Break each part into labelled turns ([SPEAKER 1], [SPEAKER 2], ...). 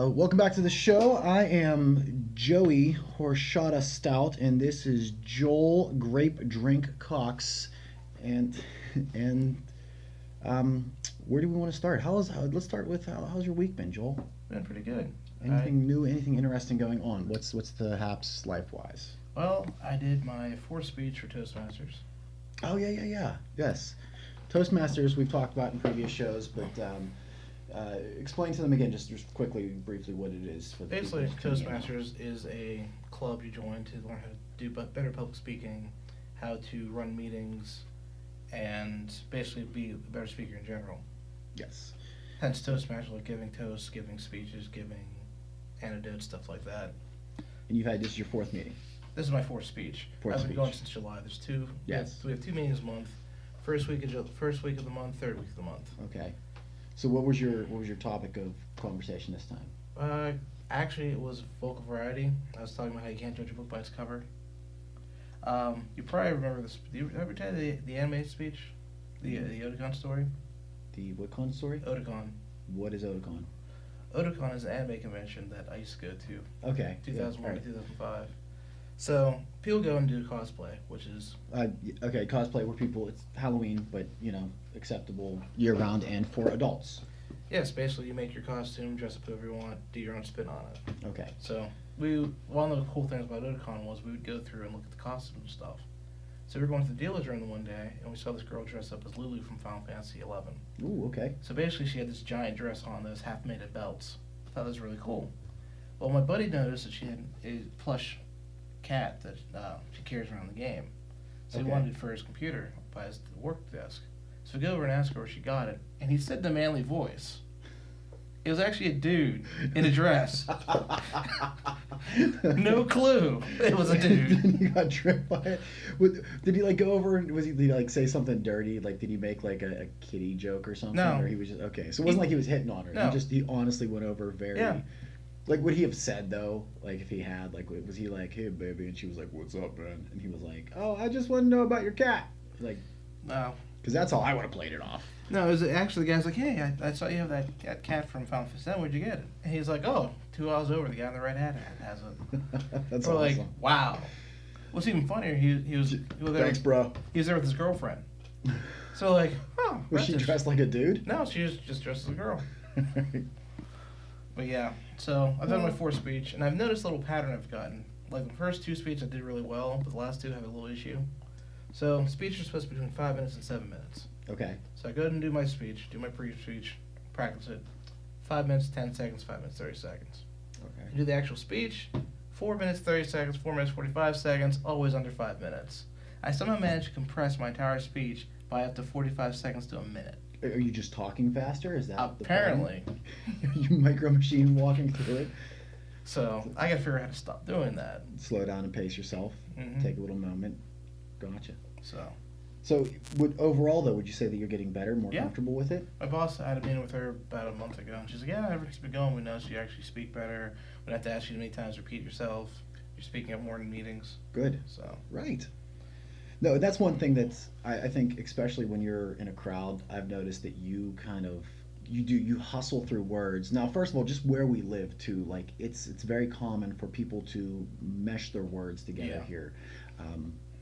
[SPEAKER 1] Welcome back to the show. I am Joey Horchata Stout, and this is Joel Grape Drink Cox. And and um, where do we want to start? Let's start with how's your week been, Joel?
[SPEAKER 2] Been pretty good. I
[SPEAKER 1] Anything new? Anything interesting going on? What's the haps life wise?
[SPEAKER 2] I did my fourth speech for Toastmasters.
[SPEAKER 1] Oh yeah. Yes, Toastmasters we've talked about in previous shows, but explain to them again, just quickly, briefly, what it is for the
[SPEAKER 2] Basically,
[SPEAKER 1] people tuning in.
[SPEAKER 2] Toastmasters is a club you join to learn how to do better public speaking, how to run meetings, and basically be a better speaker in general.
[SPEAKER 1] Yes.
[SPEAKER 2] Hence Toastmasters, like giving toasts, giving speeches, giving anecdotes, stuff like that.
[SPEAKER 1] And this is your fourth meeting.
[SPEAKER 2] This is my fourth speech.
[SPEAKER 1] Fourth
[SPEAKER 2] I've been
[SPEAKER 1] speech.
[SPEAKER 2] going since July. There's two.
[SPEAKER 1] Yes.
[SPEAKER 2] We have 2 meetings a month. First week of the month, third week of the month.
[SPEAKER 1] Okay. So what was your topic of conversation this time?
[SPEAKER 2] Actually, it was vocal variety. I was talking about how you can't judge a book by its cover. You probably remember this. Do you ever tell the animated speech, the Otakon story?
[SPEAKER 1] The WitCon story?
[SPEAKER 2] Otakon.
[SPEAKER 1] What is Otakon?
[SPEAKER 2] Otakon is an anime convention that I used to go to,
[SPEAKER 1] Okay.
[SPEAKER 2] 2001
[SPEAKER 1] yeah,
[SPEAKER 2] to 2005. So people go and do cosplay, which is
[SPEAKER 1] okay, cosplay where people it's Halloween, but acceptable year round and for adults.
[SPEAKER 2] yes, basically you make your costume, dress up whoever you want, do your own spin on it.
[SPEAKER 1] Okay.
[SPEAKER 2] So one of the cool things about Otakon was we would go through and look at the costumes and stuff. So we were going to the dealer's room one day, and we saw this girl dressed up as Lulu from Final Fantasy XI.
[SPEAKER 1] Ooh, okay.
[SPEAKER 2] So basically, she had this giant dress on that was half made of belts. I thought that was really cool. Well, my buddy noticed that she had a plush cat that she carries around the game. So
[SPEAKER 1] Okay.
[SPEAKER 2] he wanted it for his computer by his work desk. So we go over and ask her where she got it, and he said in a manly voice. It was actually a dude in a dress. No clue. It was a dude.
[SPEAKER 1] You got tripped by it. Did he go over? Did he say something dirty? Like, did he make a kitty joke or something?
[SPEAKER 2] No.
[SPEAKER 1] Or he was just okay. So it wasn't like he was hitting on her.
[SPEAKER 2] No.
[SPEAKER 1] He honestly went over very.
[SPEAKER 2] Yeah.
[SPEAKER 1] Like, would he have said though? Like, if he had, was he like, "Hey, baby," and she was like, "What's up, man?" And he was like, "Oh, I just want to know about your cat." Like,
[SPEAKER 2] No.
[SPEAKER 1] because that's how I would have played it off.
[SPEAKER 2] No, it was actually the guy's like, hey, I saw you have that cat from Final Fantasy. Where'd you get it? And he's like, oh, 2 hours over, the guy in the red hat has it.
[SPEAKER 1] That's
[SPEAKER 2] We're
[SPEAKER 1] awesome.
[SPEAKER 2] like, wow. What's even funnier, he was there.
[SPEAKER 1] Thanks, bro.
[SPEAKER 2] He was there with his girlfriend. So like, oh,
[SPEAKER 1] Was she
[SPEAKER 2] that's
[SPEAKER 1] dressed like a dude?
[SPEAKER 2] No, she was just dressed as a girl. But yeah, so I've done my fourth speech, and I've noticed a little pattern I've gotten. Like the first 2 speeches I did really well, but the last 2 have a little issue. So speeches are supposed to be between 5 minutes and 7 minutes.
[SPEAKER 1] Okay.
[SPEAKER 2] So I go ahead and do my speech, do my pre-speech, practice it. 5 minutes, 10 seconds, 5 minutes, 30 seconds.
[SPEAKER 1] Okay.
[SPEAKER 2] I do the actual speech, 4 minutes, 30 seconds, 4 minutes, 45 seconds, always under 5 minutes. I somehow managed to compress my entire speech by up to 45 seconds to a minute.
[SPEAKER 1] Are you just talking faster? Is that
[SPEAKER 2] Apparently.
[SPEAKER 1] the problem? You micro machine walking through it?
[SPEAKER 2] So I gotta figure out how to stop doing that.
[SPEAKER 1] Slow down and pace yourself.
[SPEAKER 2] Mhm.
[SPEAKER 1] Take a little moment. Gotcha.
[SPEAKER 2] So
[SPEAKER 1] Overall, though, would you say that you're getting better, more
[SPEAKER 2] Yeah.
[SPEAKER 1] comfortable with it?
[SPEAKER 2] my boss, I had a meeting with her about a month ago, and she's like, yeah, everything's been going. We noticed you actually speak better. We don't have to ask you many times to repeat yourself. You're speaking at morning meetings.
[SPEAKER 1] Good.
[SPEAKER 2] So
[SPEAKER 1] Right. No, that's one thing that's I think, especially when you're in a crowd, I've noticed that you kind of you hustle through words. Now, first of all, just where we live too, like it's very common for people to mesh their words together
[SPEAKER 2] Yeah.
[SPEAKER 1] here.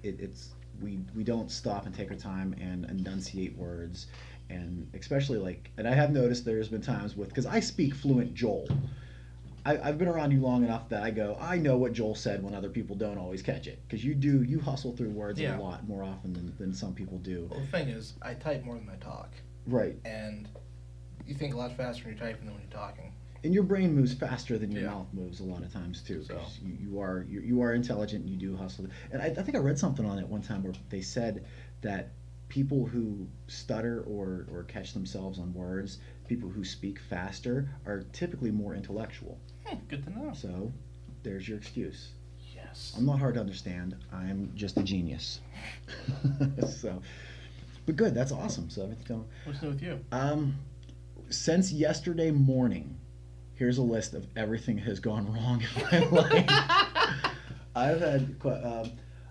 [SPEAKER 1] It's we don't stop and take our time and enunciate words, and especially and I have noticed there's been times because I speak fluent Joel. I've been around you long enough that I know what Joel said when other people don't always catch it, because you hustle through words
[SPEAKER 2] Yeah.
[SPEAKER 1] a lot more often than some people do.
[SPEAKER 2] well, the thing is, I type more than I talk,
[SPEAKER 1] Right.
[SPEAKER 2] and you think a lot faster when you're typing than when you're talking.
[SPEAKER 1] And your brain moves faster than your
[SPEAKER 2] Yeah.
[SPEAKER 1] mouth moves a lot of times too.
[SPEAKER 2] So.
[SPEAKER 1] 'Cause you are intelligent and you do hustle. And I think I read something on it one time where they said that people who stutter or catch themselves on words, people who speak faster, are typically more intellectual.
[SPEAKER 2] Good to know.
[SPEAKER 1] So there's your excuse.
[SPEAKER 2] Yes.
[SPEAKER 1] I'm not hard to understand. I'm just a genius. So, but good. That's awesome. So everything's going.
[SPEAKER 2] What's new with you?
[SPEAKER 1] Since yesterday morning, here's a list of everything that has gone wrong in my life. I've had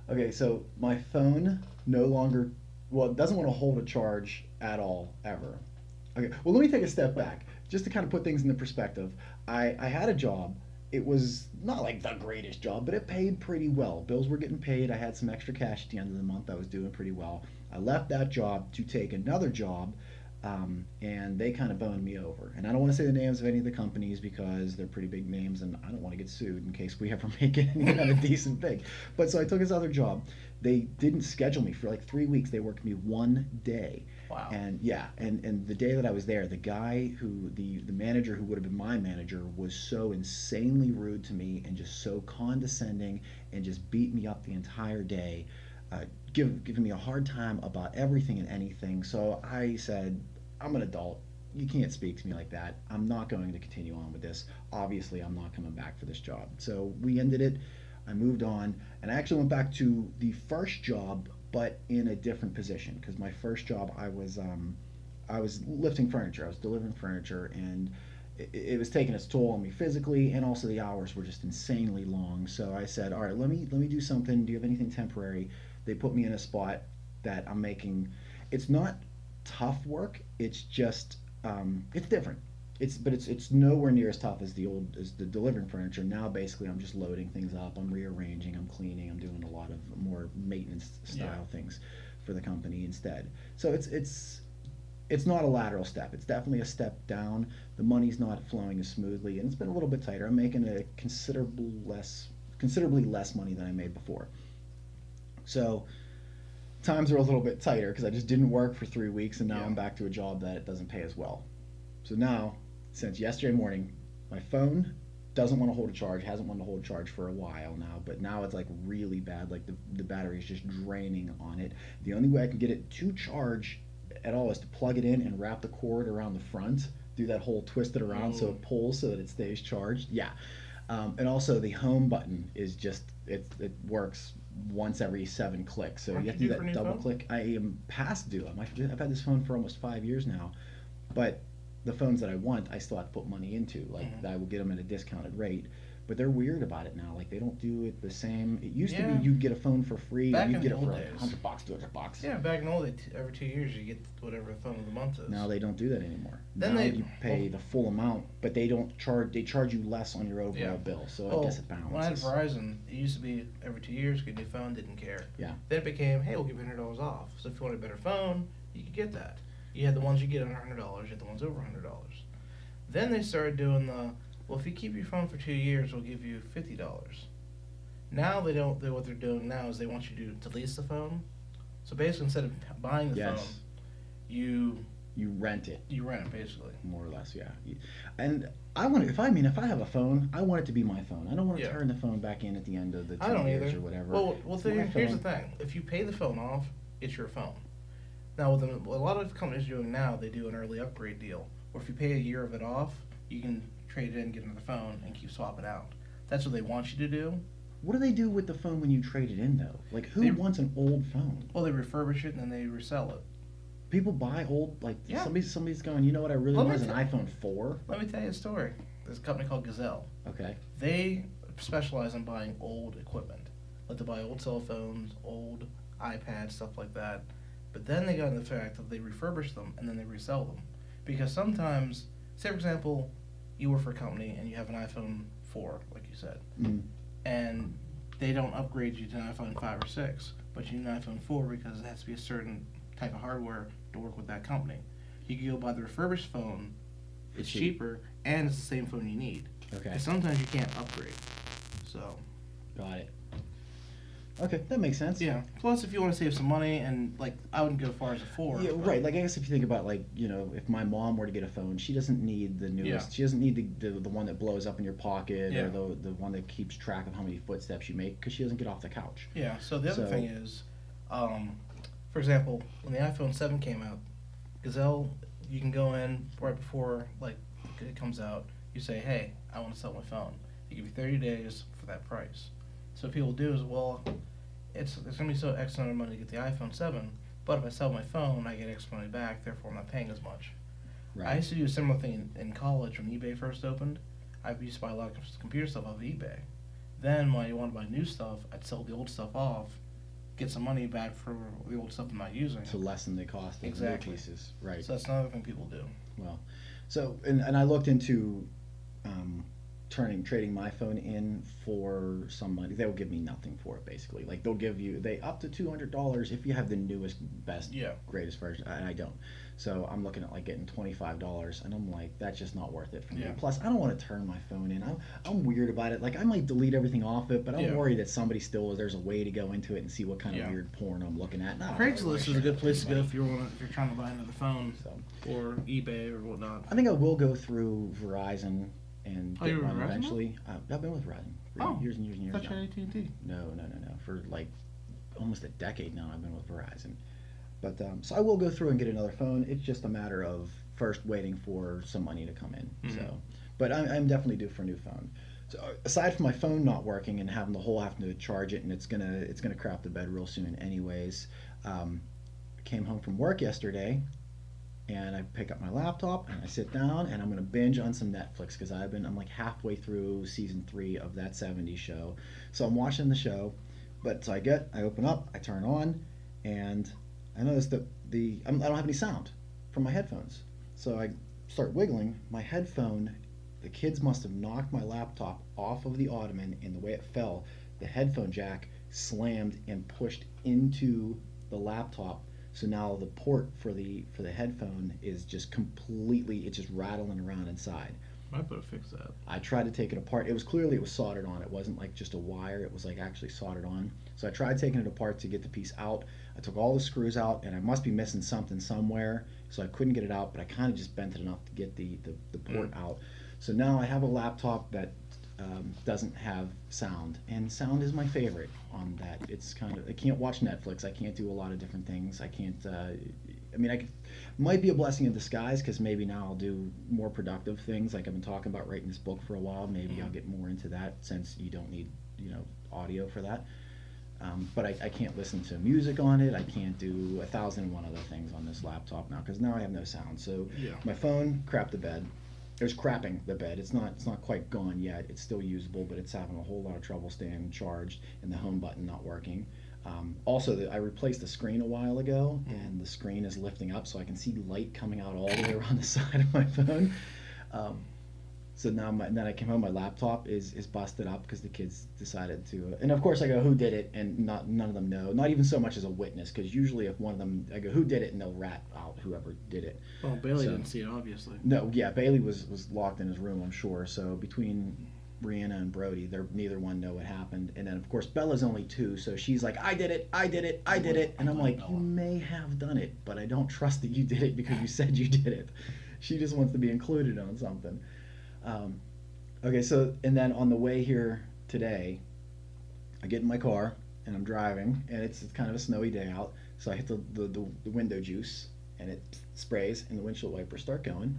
[SPEAKER 1] okay. So my phone no longer it doesn't want to hold a charge at all ever. Okay. Well, let me take a step back. just to kind of put things into perspective, I had a job. It was not like the greatest job, but it paid pretty well. Bills were getting paid. I had some extra cash at the end of the month. I was doing pretty well. I left that job to take another job, and they kind of boned me over. And I don't want to say the names of any of the companies because they're pretty big names, and I don't want to get sued in case we ever make it any kind of decent big. But so I took this other job. They didn't schedule me for like 3 weeks. They worked me one day.
[SPEAKER 2] Wow.
[SPEAKER 1] And yeah, and the day that I was there, the guy who the manager who would have been my manager was so insanely rude to me and just so condescending and just beat me up the entire day, giving me a hard time about everything and anything. So I said, I'm an adult. You can't speak to me like that. I'm not going to continue on with this. Obviously, I'm not coming back for this job. So we ended it. I moved on, and I actually went back to the first job, but in a different position. Because my first job, I was lifting furniture. I was delivering furniture, and it was taking its toll on me physically, and also the hours were just insanely long. So I said, all right, let me do something. Do you have anything temporary? They put me in a spot that I'm making. It's not tough work. It's just it's different. It's nowhere near as tough as the delivering furniture. Now basically I'm just loading things up, I'm rearranging, I'm cleaning, I'm doing a lot of more maintenance style things for the company instead. So it's not a lateral step. It's definitely a step down. The money's not flowing as smoothly, and it's been a little bit tighter. I'm making a considerably less money than I made before. So times are a little bit tighter because I just didn't work for 3 weeks, and now I'm back to a job that it doesn't pay as well. So now, since yesterday morning, my phone doesn't want to hold a charge, hasn't wanted to hold a charge for a while now, but now it's like really bad. Like the battery is just draining on it. The only way I can get it to charge at all is to plug it in and wrap the cord around the front, do that whole twist it around so it pulls so that it stays charged. Yeah. And also the home button is just, it works once every 7 clicks. So you have to do that double click. I am past due. I've had this phone for almost 5 years now, but the phones that I want, I still have to put money into. Like I will get them at a discounted rate, but they're weird about it now. Like they don't do it the same. It used to be you'd get a phone for free.
[SPEAKER 2] Back
[SPEAKER 1] and
[SPEAKER 2] in
[SPEAKER 1] you'd get
[SPEAKER 2] the
[SPEAKER 1] it for
[SPEAKER 2] old
[SPEAKER 1] like
[SPEAKER 2] days.
[SPEAKER 1] $100, $200.
[SPEAKER 2] Yeah, back in the old days, every 2 years you get whatever the phone of the month is.
[SPEAKER 1] Now they don't do that anymore.
[SPEAKER 2] Then
[SPEAKER 1] now you pay the full amount, but they don't charge. They charge you less on your overall bill. So I guess it balances.
[SPEAKER 2] When I had Verizon, it used to be every 2 years get a new phone, didn't care.
[SPEAKER 1] Yeah.
[SPEAKER 2] Then it became, hey, we'll give you $100 off. So if you want a better phone, you could get that. You had the ones you get under $100, you had the ones over $100. Then they started doing well, if you keep your phone for 2 years, we'll give you $50. Now they don't. What they're doing now is they want you to lease the phone. So basically, instead of buying the phone, you
[SPEAKER 1] rent it.
[SPEAKER 2] You rent it basically.
[SPEAKER 1] More or less, yeah. And I want to, if I have a phone, I want it to be my phone. I don't want to turn the phone back in at the end of the 2 years or whatever.
[SPEAKER 2] Well, here's the thing: if you pay the phone off, it's your phone. Now, with a lot of companies doing now, they do an early upgrade deal, where if you pay a year of it off, you can trade it in, get another phone, and keep swapping out. That's what they want you to do.
[SPEAKER 1] What do they do with the phone when you trade it in, though? Like, who wants an old phone?
[SPEAKER 2] Well, they refurbish it and then they resell it.
[SPEAKER 1] People buy old, like, somebody's going, you know what, I really want is an iPhone 4?
[SPEAKER 2] Let me tell you a story. There's a company called Gazelle.
[SPEAKER 1] Okay.
[SPEAKER 2] They specialize in buying old equipment. Like, they buy old cell phones, old iPads, stuff like that. But then they got into the fact that they refurbish them and then they resell them. Because sometimes, say for example, you work for a company and you have an iPhone 4, like you said, and they don't upgrade you to an iPhone 5 or 6, but you need an iPhone 4 because it has to be a certain type of hardware to work with that company. You can go buy the refurbished phone, it's cheaper, and it's the same phone you need.
[SPEAKER 1] Okay.
[SPEAKER 2] And sometimes you can't upgrade. So.
[SPEAKER 1] Got it. Okay, that makes sense.
[SPEAKER 2] Yeah. Plus, if you want to save some money, and like, I wouldn't go as far as a 4.
[SPEAKER 1] Yeah, right. Like, I guess if you think about, like, you know, if my mom were to get a phone, she doesn't need the newest. Yeah. She doesn't need the one that blows up in your pocket or the one that keeps track of how many footsteps you make because she doesn't get off the couch.
[SPEAKER 2] Yeah. So the other thing is, for example, when the iPhone 7 came out, Gazelle, you can go in right before like it comes out. You say, hey, I want to sell my phone. They give you 30 days for that price. So what people do is, well, it's going to be so X amount of money to get the iPhone 7, but if I sell my phone, I get X money back, therefore I'm not paying as much. Right. I used to do a similar thing in college when eBay first opened. I used to buy a lot of computer stuff off of eBay. Then when I wanted to buy new stuff, I'd sell the old stuff off, get some money back for the old stuff I'm not using.
[SPEAKER 1] To lessen the cost of the new pieces. Right.
[SPEAKER 2] So that's another thing people do.
[SPEAKER 1] Well, So, and I looked into um, trading my phone in for some money. They'll give me nothing for it, basically. Like they'll give you they up to $200 if you have the newest, best,
[SPEAKER 2] Yeah.
[SPEAKER 1] greatest version. And I don't. So I'm looking at like getting $25, and I'm like, that's just not worth it for me.
[SPEAKER 2] Yeah.
[SPEAKER 1] Plus, I don't want to turn my phone in. I'm weird about it. Like I might delete everything off it, but I'm
[SPEAKER 2] Yeah.
[SPEAKER 1] worried that somebody still there's a way to go into it and see what kind of
[SPEAKER 2] Yeah.
[SPEAKER 1] weird porn I'm looking at. And I don't really wanna
[SPEAKER 2] Craigslist is
[SPEAKER 1] share
[SPEAKER 2] a
[SPEAKER 1] it
[SPEAKER 2] good
[SPEAKER 1] with
[SPEAKER 2] place to go
[SPEAKER 1] anybody.
[SPEAKER 2] if you're trying to buy another phone
[SPEAKER 1] So
[SPEAKER 2] or eBay or whatnot.
[SPEAKER 1] I think I will go through Verizon and
[SPEAKER 2] Oh,
[SPEAKER 1] get
[SPEAKER 2] you were
[SPEAKER 1] one
[SPEAKER 2] Verizon now?
[SPEAKER 1] eventually. I've been with Verizon for
[SPEAKER 2] Oh,
[SPEAKER 1] years and years and years
[SPEAKER 2] Thought you
[SPEAKER 1] now.
[SPEAKER 2] had AT&T.
[SPEAKER 1] No. For like almost a decade now, I've been with Verizon. But so I will go through and get another phone. It's just a matter of first waiting for some money to come in.
[SPEAKER 2] Mhm.
[SPEAKER 1] So, but I'm definitely due for a new phone. So aside from my phone not working and having having to charge it, and it's gonna crap the bed real soon anyways. I came home from work yesterday and I pick up my laptop and I sit down and I'm gonna binge on some Netflix because I'm like halfway through season 3 of that '70s show, so I'm watching the show. But so I open up, I turn on, and I notice that I don't have any sound from my headphones. So I start wiggling my headphone. The kids must have knocked my laptop off of the ottoman, and the way it fell, the headphone jack slammed and pushed into the laptop. So now the port for the headphone is just completely it's just rattling around inside.
[SPEAKER 2] Might better fix that.
[SPEAKER 1] I tried to take it apart. It was soldered on. It wasn't like just a wire. It was like actually soldered on. So I tried taking it apart to get the piece out. I took all the screws out, and I must be missing something somewhere. So I couldn't get it out, but I kind of just bent it enough to get the port out. So now I have a laptop that doesn't have sound, and sound is my favorite on that. It's kind of I can't watch Netflix. I can't do a lot of different things. I can't. I mean, might be a blessing in disguise because maybe now I'll do more productive things. Like I've been talking about writing this book for a while. Maybe I'll get more into that since you don't need audio for that. But I can't listen to music on it. I can't do 1,001 other things on this laptop now because now I have no sound. So
[SPEAKER 2] Yeah.
[SPEAKER 1] my phone crapped the bed. It was crapping the bed. It's not quite gone yet. It's still usable, but it's having a whole lot of trouble staying charged, and the home button not working. Also, I replaced the screen a while ago, and the screen is lifting up, so I can see light coming out all the way around the side of my phone. Um, so now then I came home, my laptop is busted up because the kids decided to, and of course I go, who did it? And none of them know, not even so much as a witness, because usually if one of them, I go, who did it? And they'll rat out whoever did it.
[SPEAKER 2] Well, Bailey
[SPEAKER 1] So-
[SPEAKER 2] didn't see it, obviously.
[SPEAKER 1] No, yeah, Bailey was locked in his room, I'm sure. So between Brianna and Brody, neither one know what happened. And then of course Bella's only 2, so she's like, I did it, I did it, I did it. And I'm like, you may have done it, but I don't trust that you did it because you said you did it. She just wants to be included on something. Okay, so and then on the way here today, I get in my car and I'm driving, and it's kind of a snowy day out. So I hit the window juice, and it sprays, and the windshield wipers start going,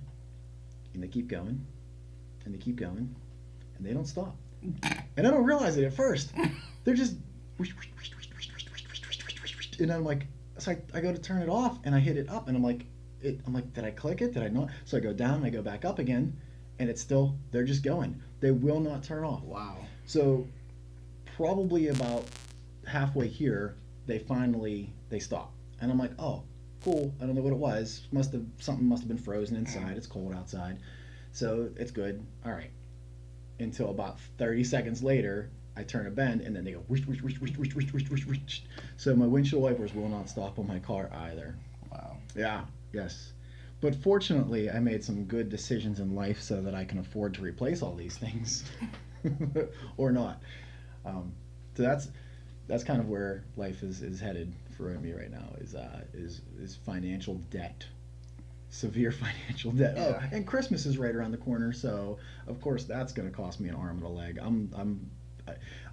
[SPEAKER 1] and they keep going, and they keep going, and they don't stop. And I don't realize it at first. They're just, and I'm like, so I go to turn it off, and I hit it up, and I'm like, did I click it? Did I not? So I go down, and I go back up again, and it's still, they're just going. They will not turn off.
[SPEAKER 2] Wow.
[SPEAKER 1] So probably about halfway here, they stop, and I'm like, oh, cool. I don't know what it was. Something must have been frozen inside. It's cold outside, so it's good. All right. Until about 30 seconds later, I turn a bend, and then they go whoosh, whoosh, whoosh, whoosh, whoosh, whoosh, whoosh, whoosh, whoosh. So my windshield wipers will not stop on my car either.
[SPEAKER 2] Wow.
[SPEAKER 1] Yeah. Yes. But fortunately, I made some good decisions in life so that I can afford to replace all these things, or not. So that's kind of where life is headed for me right now. Is financial debt, severe financial debt.
[SPEAKER 2] Yeah.
[SPEAKER 1] Oh, and Christmas is right around the corner, so of course that's going to cost me an arm and a leg.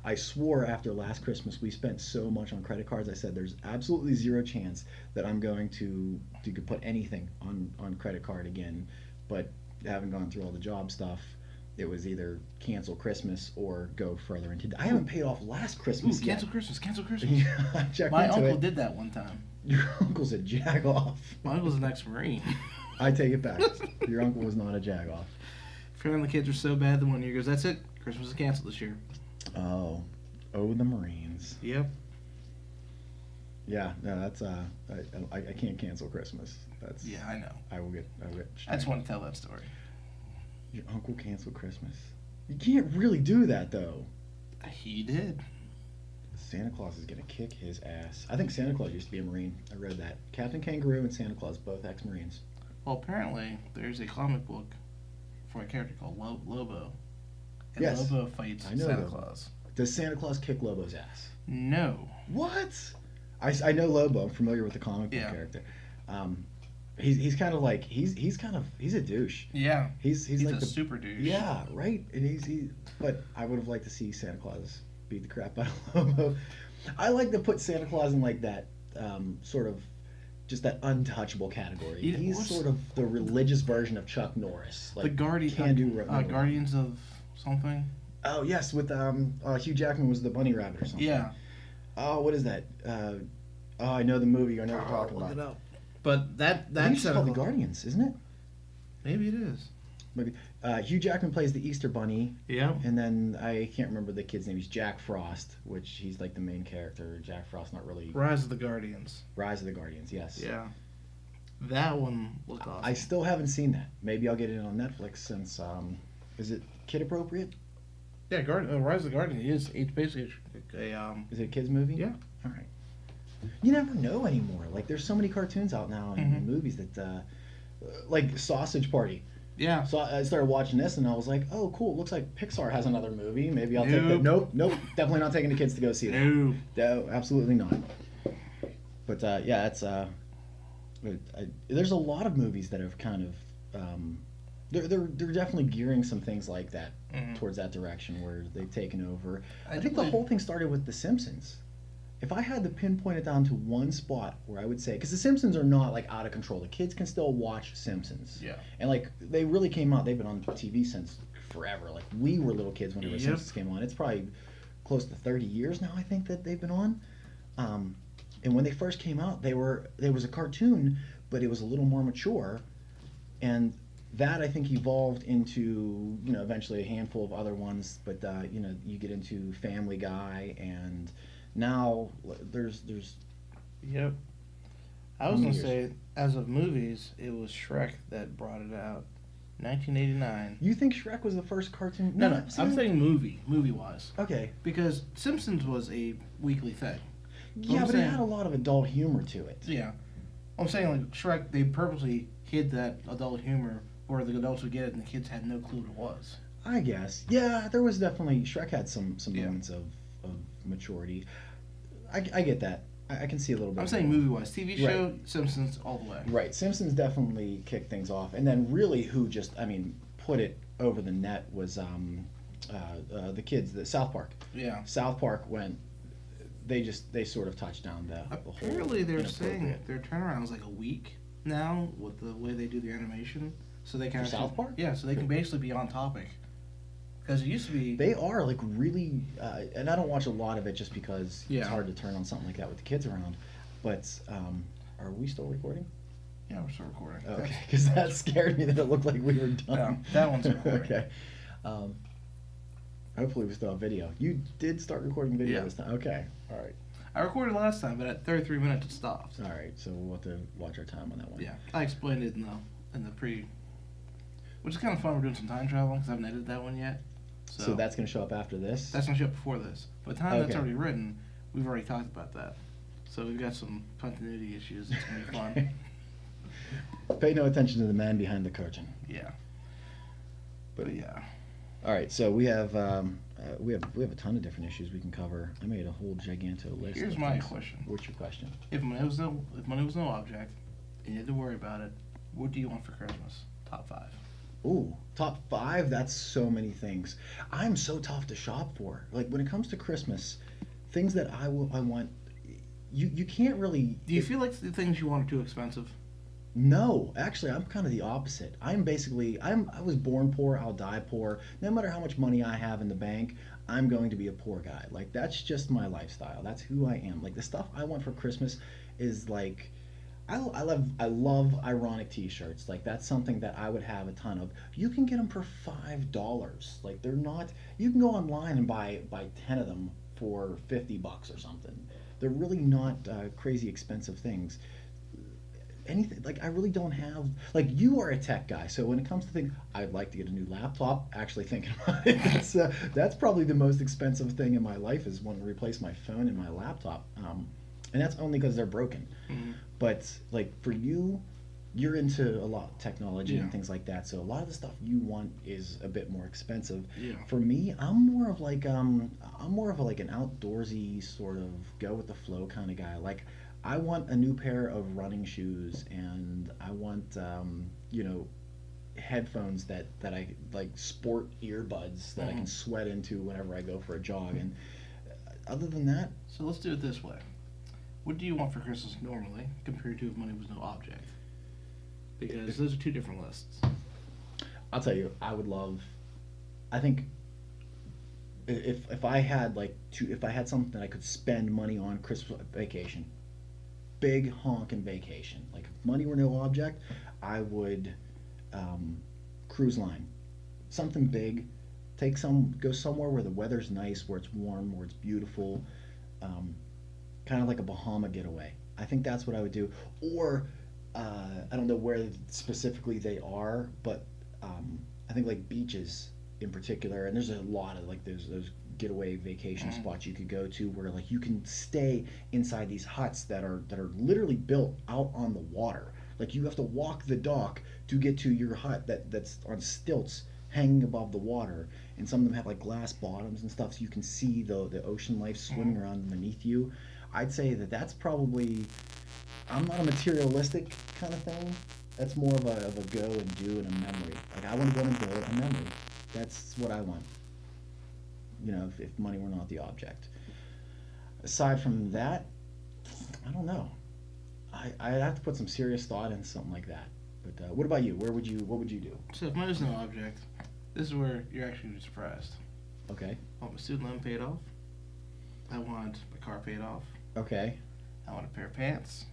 [SPEAKER 1] I swore after last Christmas we spent so much on credit cards. I said there's absolutely zero chance that I'm going to put anything on credit card again. But having gone through all the job stuff, it was either cancel Christmas or go further into. I haven't paid off last
[SPEAKER 2] Ooh,
[SPEAKER 1] Christmas yet.
[SPEAKER 2] cancel Christmas.
[SPEAKER 1] Yeah, I checked
[SPEAKER 2] My
[SPEAKER 1] into
[SPEAKER 2] uncle
[SPEAKER 1] it.
[SPEAKER 2] did that one time.
[SPEAKER 1] Your uncle's a jagoff.
[SPEAKER 2] My uncle's an ex-Marine.
[SPEAKER 1] I take it back. Your uncle was not a jagoff.
[SPEAKER 2] Apparently the kids were so bad the one year goes, that's it. Christmas is canceled this year.
[SPEAKER 1] Oh, the Marines.
[SPEAKER 2] Yep.
[SPEAKER 1] Yeah, no, that's I can't cancel Christmas. That's
[SPEAKER 2] Yeah, I know.
[SPEAKER 1] I will get.
[SPEAKER 2] I just want to tell that story.
[SPEAKER 1] Your uncle canceled Christmas. You can't really do that though.
[SPEAKER 2] He did.
[SPEAKER 1] Santa Claus is gonna kick his ass. I think Santa Claus used to be a Marine. I read that. Captain Kangaroo and Santa Claus, both ex-Marines.
[SPEAKER 2] Well, apparently there's a comic book for a character called Lobo, and
[SPEAKER 1] Yes.
[SPEAKER 2] Lobo fights
[SPEAKER 1] I know
[SPEAKER 2] Santa
[SPEAKER 1] Lobo.
[SPEAKER 2] Claus.
[SPEAKER 1] Does Santa Claus kick Lobo's ass?
[SPEAKER 2] No.
[SPEAKER 1] What? I know Lobo. I'm familiar with the comic book
[SPEAKER 2] Yeah.
[SPEAKER 1] character. He's kind of like he's a douche.
[SPEAKER 2] Yeah.
[SPEAKER 1] He's
[SPEAKER 2] He's
[SPEAKER 1] like
[SPEAKER 2] a
[SPEAKER 1] the
[SPEAKER 2] super douche.
[SPEAKER 1] yeah, right. And but I would have liked to see Santa Claus beat the crap out of Lobo. I like to put Santa Claus in like that sort of just that untouchable category.
[SPEAKER 2] Yeah,
[SPEAKER 1] He's
[SPEAKER 2] what's-
[SPEAKER 1] sort of the religious version of Chuck Norris. Like
[SPEAKER 2] The Guardians of something.
[SPEAKER 1] Oh yes, with Hugh Jackman was the bunny rabbit or something.
[SPEAKER 2] Yeah.
[SPEAKER 1] Oh, what is that? Oh, I know the movie. I know what you're talking
[SPEAKER 2] Look
[SPEAKER 1] about.
[SPEAKER 2] it up. But
[SPEAKER 1] I think
[SPEAKER 2] that's
[SPEAKER 1] it's called The Guardians, isn't it?
[SPEAKER 2] Maybe it is.
[SPEAKER 1] Maybe. Hugh Jackman plays the Easter Bunny,
[SPEAKER 2] Yeah.
[SPEAKER 1] and then I can't remember the kid's name. He's Jack Frost, which he's like the main character. Jack Frost, not really.
[SPEAKER 2] Rise of the Guardians.
[SPEAKER 1] Rise of the Guardians, yes.
[SPEAKER 2] Yeah. That one looked awesome.
[SPEAKER 1] I still haven't seen that. Maybe I'll get it on Netflix since. Is it kid appropriate?
[SPEAKER 2] Yeah, Rise of the Guardian is it's basically a
[SPEAKER 1] Is it a kids movie?
[SPEAKER 2] Yeah.
[SPEAKER 1] All right. You never know anymore. Like there's so many cartoons out now and movies that, like Sausage Party.
[SPEAKER 2] yeah.
[SPEAKER 1] So I started watching this and I was like, oh cool, looks like Pixar has another movie. Maybe I'll take that. Nope, definitely not taking the kids to go see that.
[SPEAKER 2] No.
[SPEAKER 1] No, absolutely not. But yeah, it's there's a lot of movies that have kind of they're definitely gearing some things like that towards that direction where they've taken over. I think the whole thing started with The Simpsons. If I had to pinpoint it down to one spot where I would say, because The Simpsons are not like out of control, the kids can still watch Simpsons.
[SPEAKER 2] Yeah.
[SPEAKER 1] And like they really came out, they've been on TV since forever. Like we were little kids whenever
[SPEAKER 2] Yep.
[SPEAKER 1] Simpsons came on. It's probably close to 30 years now, I think, that they've been on. And when they first came out, there was a cartoon, but it was a little more mature, and that I think evolved into eventually a handful of other ones. But you get into Family Guy, and now there's
[SPEAKER 2] Yep. I was gonna say, as of movies, it was Shrek that brought it out, 1989.
[SPEAKER 1] You think Shrek was the first cartoon?
[SPEAKER 2] No, I'm saying movie wise,
[SPEAKER 1] Okay.
[SPEAKER 2] because Simpsons was a weekly thing.
[SPEAKER 1] Yeah,
[SPEAKER 2] I'm
[SPEAKER 1] but it
[SPEAKER 2] saying-
[SPEAKER 1] had a lot of adult humor to it.
[SPEAKER 2] Yeah, I'm saying like Shrek, they purposely hid that adult humor where the adults would get it and the kids had no clue what it was.
[SPEAKER 1] I guess. Yeah, there was definitely Shrek had some
[SPEAKER 2] Yeah.
[SPEAKER 1] moments of maturity. I get that. I can see a little bit.
[SPEAKER 2] I'm
[SPEAKER 1] of
[SPEAKER 2] saying
[SPEAKER 1] that.
[SPEAKER 2] movie wise, TV show, Simpsons all the way.
[SPEAKER 1] Right. Simpsons definitely kicked things off, and then really who just put it over the net was the kids, the South Park.
[SPEAKER 2] Yeah.
[SPEAKER 1] South Park went. They sort of touched down the whole.
[SPEAKER 2] Apparently, they're saying
[SPEAKER 1] inappropriate.
[SPEAKER 2] their turnaround is like a week now with the way they do the animation. So they can
[SPEAKER 1] For South Park?
[SPEAKER 2] Yeah, so they can basically be on topic. Because it used to be.
[SPEAKER 1] They are like really, and I don't watch a lot of it just because
[SPEAKER 2] Yeah.
[SPEAKER 1] it's hard to turn on something like that with the kids around. But are we still recording?
[SPEAKER 2] Yeah, we're still recording.
[SPEAKER 1] Okay, because that scared me that it looked like we were done.
[SPEAKER 2] No, that one's recording.
[SPEAKER 1] Okay. Hopefully we still have video. You did start recording video
[SPEAKER 2] Yeah.
[SPEAKER 1] this time. Okay. All right.
[SPEAKER 2] I recorded last time, but at 33 minutes it stopped.
[SPEAKER 1] All right. So we'll have to watch our time on that one.
[SPEAKER 2] Yeah, I explained it in the pre. Which is kind of fun. We're doing some time traveling because I haven't edited that one yet.
[SPEAKER 1] So that's going to show up after this.
[SPEAKER 2] That's gonna show up before this. By the time that's
[SPEAKER 1] Okay.
[SPEAKER 2] already written, we've already talked about that. So we've got some continuity issues. It's gonna be fun.
[SPEAKER 1] Pay no attention to the man behind the curtain.
[SPEAKER 2] Yeah.
[SPEAKER 1] But
[SPEAKER 2] yeah.
[SPEAKER 1] All right. So we have a ton of different issues we can cover. I made a whole giganto list.
[SPEAKER 2] Here's
[SPEAKER 1] of
[SPEAKER 2] my
[SPEAKER 1] things.
[SPEAKER 2] question.
[SPEAKER 1] What's your question?
[SPEAKER 2] If money was no object, and you had to worry about it, what do you want for Christmas? Top 5.
[SPEAKER 1] Ooh, top 5? That's so many things. I'm so tough to shop for. Like when it comes to Christmas, things that I want, you can't really.
[SPEAKER 2] Do you feel like the things you want are too expensive?
[SPEAKER 1] No, actually, I'm kind of the opposite. I was born poor. I'll die poor. No matter how much money I have in the bank, I'm going to be a poor guy. Like that's just my lifestyle. That's who I am. Like the stuff I want for Christmas is like. I love ironic T-shirts. Like that's something that I would have a ton of. You can get them for $5. Like they're not. You can go online and buy 10 of them for $50 or something. They're really not crazy expensive things. Anything like I really don't have like you are a tech guy, so when it comes to things, I'd like to get a new laptop. Actually, thinking about it, that's probably the most expensive thing in my life is wanting to replace my phone and my laptop, and that's only because they're broken.
[SPEAKER 2] Mhm.
[SPEAKER 1] But like for you, you're into a lot of technology
[SPEAKER 2] Yeah.
[SPEAKER 1] and things like that, so a lot of the stuff you want is a bit more expensive.
[SPEAKER 2] Yeah.
[SPEAKER 1] For me, I'm more of like an outdoorsy sort of go with the flow kind of guy. Like I want a new pair of running shoes, and I want headphones that I like sport earbuds that I can
[SPEAKER 2] Mhm.
[SPEAKER 1] sweat into whenever I go for a jog. And other than that,
[SPEAKER 2] So let's do it this way. What do you want for Christmas normally compared to if money was no object? Because those are two different lists.
[SPEAKER 1] I'll tell you, I would love. I think if I had if I had something that I could spend money on Christmas vacation, big honking vacation. Like if money were no object, I would cruise line, something big. Go somewhere where the weather's nice, where it's warm, where it's beautiful, um, kind of like a Bahama getaway. I think that's what I would do. Or I don't know where specifically they are, but I think like beaches in particular, and there's a lot of like there's those getaway vacation
[SPEAKER 2] Mhm.
[SPEAKER 1] spots you could go to where like you can stay inside these huts that are literally built out on the water. Like you have to walk the dock to get to your hut that's on stilts hanging above the water, and some of them have like glass bottoms and stuff so you can see the ocean life swimming
[SPEAKER 2] Mhm.
[SPEAKER 1] around beneath you. I'd say that's probably. I'm not a materialistic kind of thing. That's more of a go and do and a memory. Like I want to go and build a memory. That's what I want. If money were not the object. Aside from that, I don't know. I'd have to put some serious thought into something like that. But what about you? What would you do?
[SPEAKER 2] So if money was no object, this is where you're actually gonna be surprised.
[SPEAKER 1] Okay.
[SPEAKER 2] I want my student loan paid off. I want my car paid off.
[SPEAKER 1] Okay.
[SPEAKER 2] I want a pair of pants.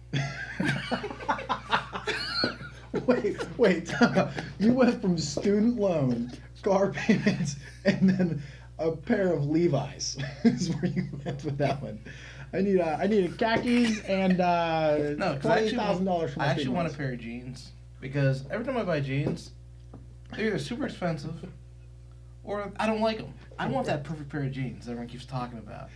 [SPEAKER 1] Wait. You went from student loan, car payments, and then a pair of Levi's. Is where you went with that one. I need a khakis and
[SPEAKER 2] No, because I
[SPEAKER 1] $20,000 for my
[SPEAKER 2] I actually
[SPEAKER 1] student
[SPEAKER 2] want a
[SPEAKER 1] loans.
[SPEAKER 2] pair of jeans because every time I buy jeans, they're either super expensive or I don't like them. I want that perfect pair of jeans that everyone keeps talking about.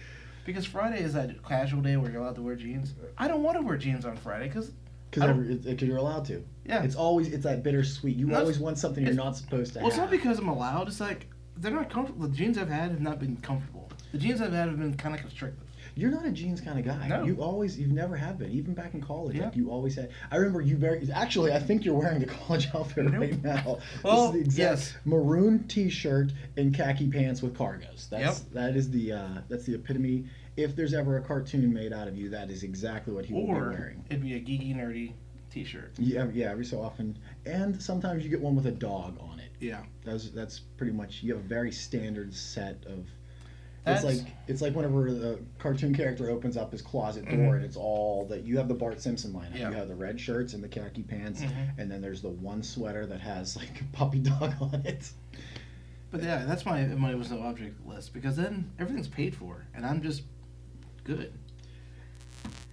[SPEAKER 2] Because Friday is that casual day where you're allowed to wear jeans. I don't want to wear jeans on Friday because
[SPEAKER 1] Because you're allowed to.
[SPEAKER 2] yeah.
[SPEAKER 1] It's that bittersweet. You
[SPEAKER 2] No,
[SPEAKER 1] always want something you're
[SPEAKER 2] it's-
[SPEAKER 1] not supposed to
[SPEAKER 2] Well, it's
[SPEAKER 1] have.
[SPEAKER 2] not because I'm allowed. It's like they're not comfortable. The jeans I've had have not been comfortable. The jeans I've had have been kind of constrictive.
[SPEAKER 1] You're not a jeans kind of guy.
[SPEAKER 2] No.
[SPEAKER 1] You've never have been. Even back in college,
[SPEAKER 2] Yeah.
[SPEAKER 1] like you always had. I remember actually, I think you're wearing the college outfit
[SPEAKER 2] Nope.
[SPEAKER 1] right now.
[SPEAKER 2] Well,
[SPEAKER 1] This is the exact
[SPEAKER 2] yes.
[SPEAKER 1] maroon T-shirt and khaki pants with cargos.
[SPEAKER 2] Yep.
[SPEAKER 1] That's the epitome. If there's ever a cartoon made out of you, that is exactly what he will be
[SPEAKER 2] Or
[SPEAKER 1] wearing.
[SPEAKER 2] it'd be a geeky nerdy T-shirt.
[SPEAKER 1] Yeah, every so often, and sometimes you get one with a dog on it.
[SPEAKER 2] Yeah.
[SPEAKER 1] That's pretty much. You have a very standard set of.
[SPEAKER 2] That's-
[SPEAKER 1] It's like whenever the cartoon character opens up his closet door
[SPEAKER 2] Mhm.
[SPEAKER 1] and it's all that you have the Bart Simpson lineup.
[SPEAKER 2] Yeah.
[SPEAKER 1] You have the red shirts and the khaki pants,
[SPEAKER 2] Mhm.
[SPEAKER 1] and then there's the one sweater that has like a puppy dog on it.
[SPEAKER 2] But yeah, that's my if money was no object list because then everything's paid for and I'm just good.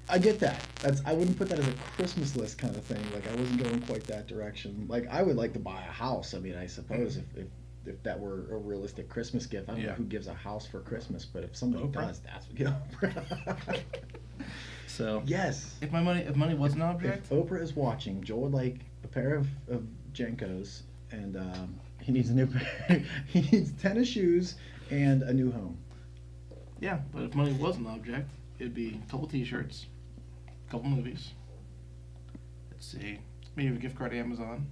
[SPEAKER 1] I get that. I wouldn't put that as a Christmas list kind of thing. Like I wasn't going quite that direction. Like I would like to buy a house. I mean, I suppose if that were a realistic Christmas gift, I don't know
[SPEAKER 2] Yeah.
[SPEAKER 1] who gives a house for Christmas, but if somebody
[SPEAKER 2] Oprah.
[SPEAKER 1] does, that's what Oprah.
[SPEAKER 2] So
[SPEAKER 1] Yes.
[SPEAKER 2] if money was an
[SPEAKER 1] If
[SPEAKER 2] object,
[SPEAKER 1] Oprah is watching, Joel would like a pair of Jenkos, and he needs a new pair. He needs tennis shoes and a new home.
[SPEAKER 2] yeah. But if money was an object, it'd be a couple T-shirts, a couple movies. Let's see, maybe a gift card to Amazon,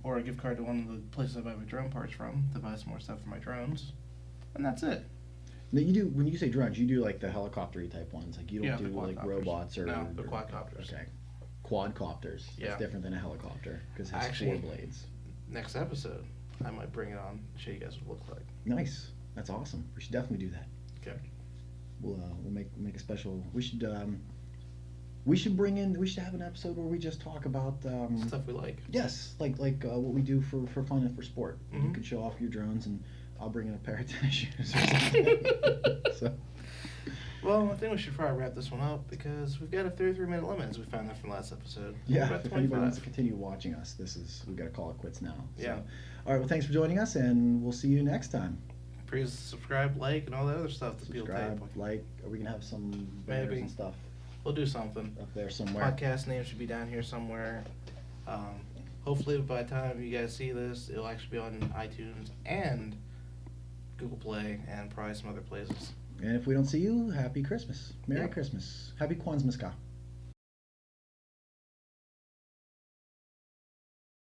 [SPEAKER 2] or a gift card to one of the places I buy my drone parts from to buy some more stuff for my drones, and that's it.
[SPEAKER 1] Now you do when you say drones, you do like the helicopter type ones. Like you don't
[SPEAKER 2] Yeah, the
[SPEAKER 1] do like
[SPEAKER 2] quadcopters.
[SPEAKER 1] robots or
[SPEAKER 2] No, the quadcopters.
[SPEAKER 1] Okay, quadcopters.
[SPEAKER 2] Yeah.
[SPEAKER 1] It's different than a helicopter because it has
[SPEAKER 2] Actually-
[SPEAKER 1] 4 blades.
[SPEAKER 2] Next episode, I might bring it on and show you guys what it looks like.
[SPEAKER 1] Nice. That's awesome. We should definitely do that.
[SPEAKER 2] Okay.
[SPEAKER 1] We'll make a special. We should have an episode where we just talk about
[SPEAKER 2] Stuff we like.
[SPEAKER 1] yes, like what we do for fun and for sport. You
[SPEAKER 2] Mhm.
[SPEAKER 1] can show off your drones, and I'll bring in a pair of tennis shoes or something. So,
[SPEAKER 2] Well, I think we should probably wrap this one up because we've got a 33-minute limit as we found that from last episode.
[SPEAKER 1] Yeah,
[SPEAKER 2] We're about
[SPEAKER 1] if anybody wants to
[SPEAKER 2] 25.
[SPEAKER 1] continue watching us, we've got to call it quits now. So.
[SPEAKER 2] Yeah.
[SPEAKER 1] All right, well, thanks for joining us, and we'll see you next time.
[SPEAKER 2] Please subscribe, like, and all the other stuff that people
[SPEAKER 1] Subscribe,
[SPEAKER 2] type.
[SPEAKER 1] like, are we going to have some banners
[SPEAKER 2] Maybe.
[SPEAKER 1] and stuff
[SPEAKER 2] We'll do something.
[SPEAKER 1] up there somewhere?
[SPEAKER 2] Podcast name should be down here somewhere. Hopefully, by the time you guys see this, it'll actually be on iTunes and Google Play and probably some other places.
[SPEAKER 1] And if we don't see you, Happy Christmas. Merry
[SPEAKER 2] Yeah.
[SPEAKER 1] Christmas. Happy Kwanzaa.